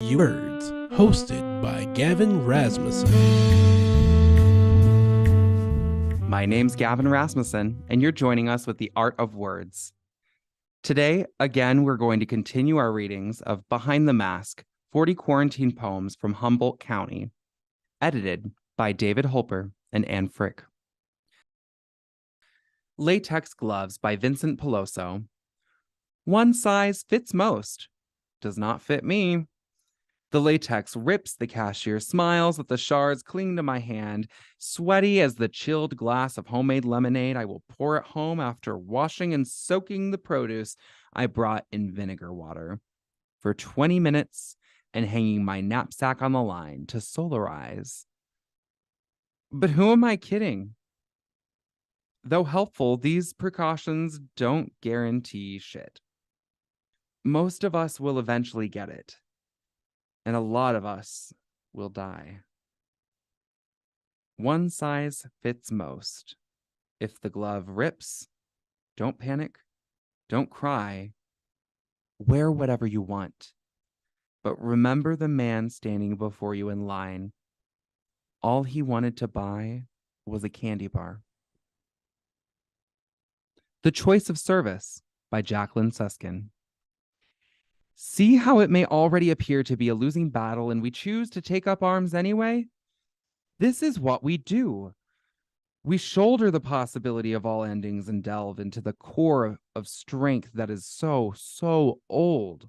Words, hosted by Gavin Rasmussen. My name's Gavin Rasmussen, and you're joining us with the Art of Words. Today, again, we're going to continue our readings of Behind the Mask, 40 Quarantine Poems from Humboldt County, edited by David Holper and Anne Frick. Latex Gloves by Vincent Peloso. One size fits most. Does not fit me. The latex rips, the cashier smiles that the shards cling to my hand. Sweaty as the chilled glass of homemade lemonade I will pour at home after washing and soaking the produce I brought in vinegar water. For 20 minutes and hanging my knapsack on the line to solarize. But who am I kidding? Though helpful, these precautions don't guarantee shit. Most of us will eventually get it. And a lot of us will die. One size fits most. If the glove rips, don't panic, don't cry. Wear whatever you want. But remember the man standing before you in line. All he wanted to buy was a candy bar. The Choice of Service by Jacqueline Suskin. See how it may already appear to be a losing battle and we choose to take up arms anyway? This is what we do. We shoulder the possibility of all endings and delve into the core of strength that is so old.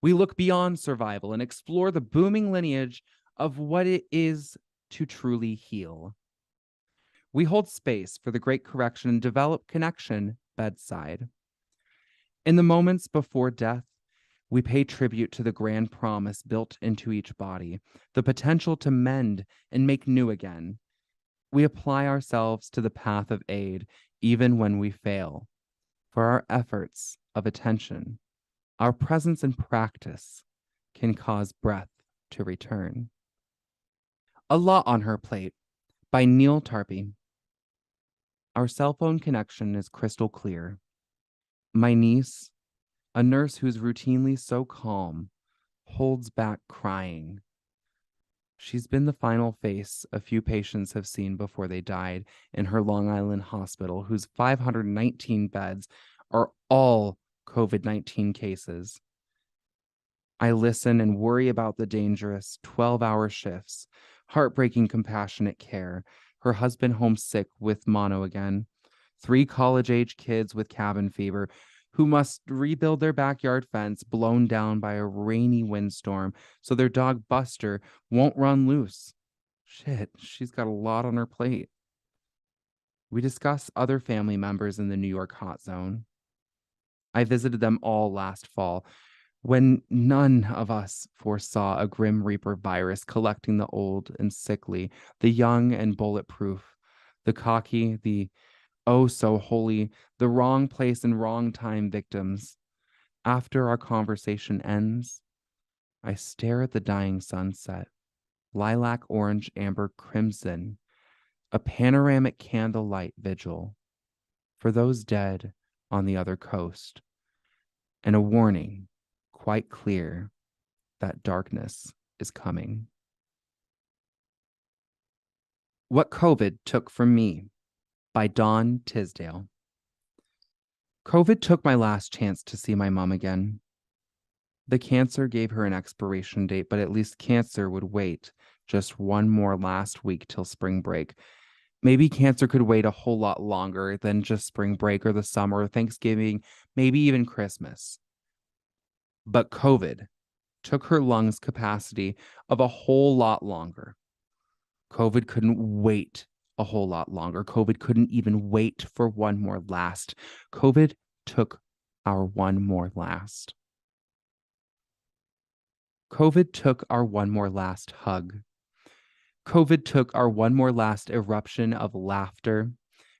We look beyond survival and explore the booming lineage of what it is to truly heal. We hold space for the great correction and develop connection bedside. In the moments before death, we pay tribute to the grand promise built into each body, the potential to mend and make new again. We apply ourselves to the path of aid, even when we fail. For our efforts of attention, our presence and practice can cause breath to return. A Lot on Her Plate by Neil Tarpey. Our cell phone connection is crystal clear. My niece, a nurse who's routinely so calm, holds back crying. She's been the final face a few patients have seen before they died in her Long Island hospital, whose 519 beds are all COVID-19 cases. I listen and worry about the dangerous 12-hour shifts, heartbreaking compassionate care, her husband homesick with mono again, 3 college-age kids with cabin fever, who must rebuild their backyard fence blown down by a rainy windstorm so their dog Buster won't run loose. Shit, she's got a lot on her plate. We discuss other family members in the New York hot zone. I visited them all last fall, when none of us foresaw a Grim Reaper virus collecting the old and sickly, the young and bulletproof, the cocky, the oh so holy, the wrong place and wrong time victims. After our conversation ends, I stare at the dying sunset, lilac, orange, amber, crimson, a panoramic candlelight vigil for those dead on the other coast, and a warning quite clear that darkness is coming. What COVID Took from Me by Dawn Tisdale. COVID took my last chance to see my mom again. The cancer gave her an expiration date, but at least cancer would wait just one more last week till spring break. Maybe cancer could wait a whole lot longer than just spring break or the summer or Thanksgiving, maybe even Christmas. But COVID took her lungs capacity of a whole lot longer. COVID couldn't wait a whole lot longer. COVID couldn't even wait for one more last. COVID took our one more last. COVID took our one more last hug. COVID took our one more last eruption of laughter.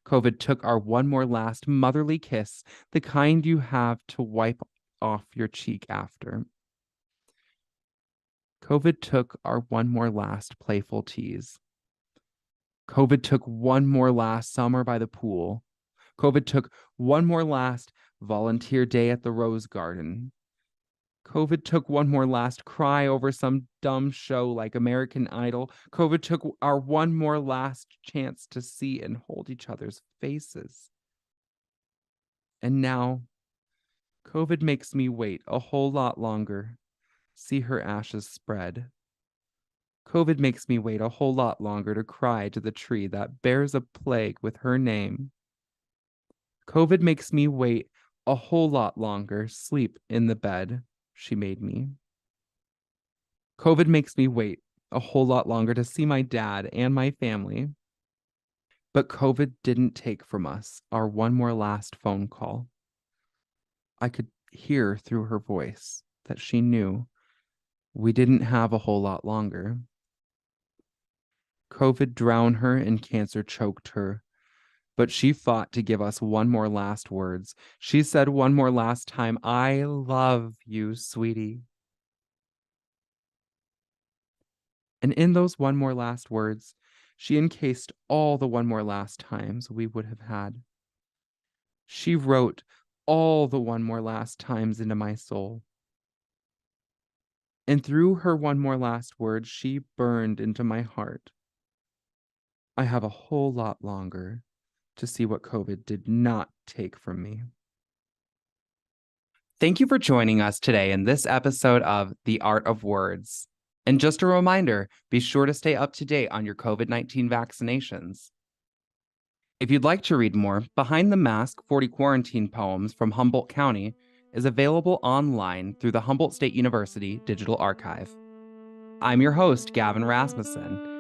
COVID took our one more last motherly kiss, the kind you have to wipe off your cheek after. COVID took our one more last playful tease. COVID took one more last summer by the pool. COVID took one more last volunteer day at the Rose Garden. COVID took one more last cry over some dumb show like American Idol. COVID took our one more last chance to see and hold each other's faces. And now, COVID makes me wait a whole lot longer, see her ashes spread. COVID makes me wait a whole lot longer to cry to the tree that bears a plague with her name. COVID makes me wait a whole lot longer, sleep in the bed she made me. COVID makes me wait a whole lot longer to see my dad and my family. But COVID didn't take from us our one more last phone call. I could hear through her voice that she knew we didn't have a whole lot longer. COVID drowned her and cancer choked her. But she fought to give us one more last words. She said one more last time, "I love you, sweetie." And in those one more last words, she encased all the one more last times we would have had. She wrote all the one more last times into my soul. And through her one more last words, she burned into my heart. I have a whole lot longer to see what COVID did not take from me. Thank you for joining us today in this episode of The Art of Words. And just a reminder, be sure to stay up to date on your COVID-19 vaccinations. If you'd like to read more, Behind the Mask 40 Quarantine Poems from Humboldt County is available online through the Humboldt State University Digital Archive. I'm your host, Gavin Rasmussen.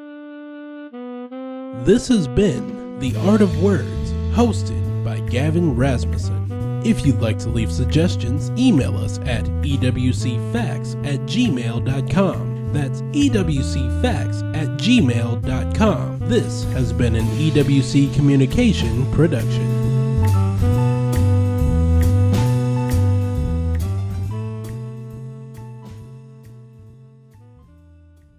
This has been The Art of Words, hosted by Gavin Rasmussen. If you'd like to leave suggestions, email us at ewcfacts@gmail.com. That's ewcfacts@gmail.com. This has been an EWC Communication production.